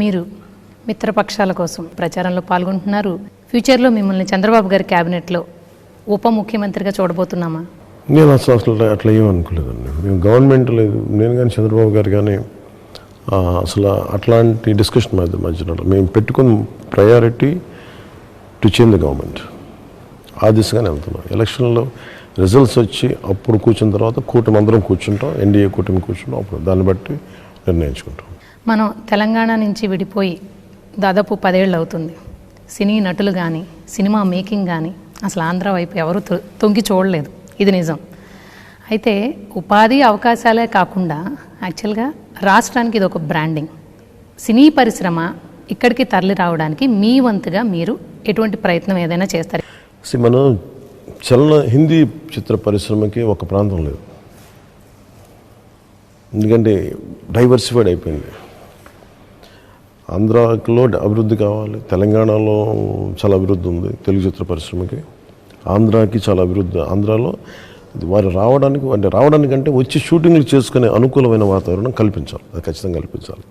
మీరు మిత్రపక్షాల కోసం ప్రచారంలో పాల్గొంటున్నారు. ఫ్యూచర్లో మిమ్మల్ని చంద్రబాబు గారి క్యాబినెట్లో ఉప ముఖ్యమంత్రిగా చూడబోతున్నామా? నేను అసలు అట్లా ఏమనుకోలేదండి. మేము గవర్నమెంట్ లేదు, నేను కానీ చంద్రబాబు గారు కానీ అసలు అట్లాంటి డిస్కషన్ మధ్యలో మేము పెట్టుకున్న priority to change the government. ఆ దిశగానే వెళ్తున్నాం. ఎలక్షన్లో రిజల్ట్స్ వచ్చి అప్పుడు కూర్చున్న తర్వాత కూటమి అందరం కూర్చుంటాం, ఎన్డీఏ కూటమి కూర్చుంటాం, అప్పుడు దాన్ని బట్టి నిర్ణయించుకుంటాం. మనం తెలంగాణ నుంచి విడిపోయి దాదాపు 10 ఏళ్ళు అవుతుంది. సినీ నటులు కానీ సినిమా మేకింగ్ కానీ అసలు ఆంధ్ర వైపు ఎవరు తొంగి చూడలేదు, ఇది నిజం. అయితే ఉపాధి అవకాశాలే కాకుండా యాక్చువల్గా రాష్ట్రానికి ఇది ఒక బ్రాండింగ్. సినీ పరిశ్రమ ఇక్కడికి తరలి రావడానికి మీ వంతుగా మీరు ఎటువంటి ప్రయత్నం ఏదైనా చేస్తారు? మన హిందీ చిత్ర పరిశ్రమకి ఒక ప్రాంతం లేదు, ఎందుకంటే డైవర్సిఫైడ్ అయిపోయింది. ఆంధ్రాలో అభివృద్ధి కావాలి, తెలంగాణలో చాలా అభివృద్ధి ఉంది తెలుగు చిత్ర పరిశ్రమకి, ఆంధ్రాకి చాలా అభివృద్ధి. ఆంధ్రాలో వారు రావడానికంటే వచ్చి షూటింగ్లు చేసుకునే అనుకూలమైన వాతావరణం కల్పించాలి, అది ఖచ్చితంగా కల్పించాలి.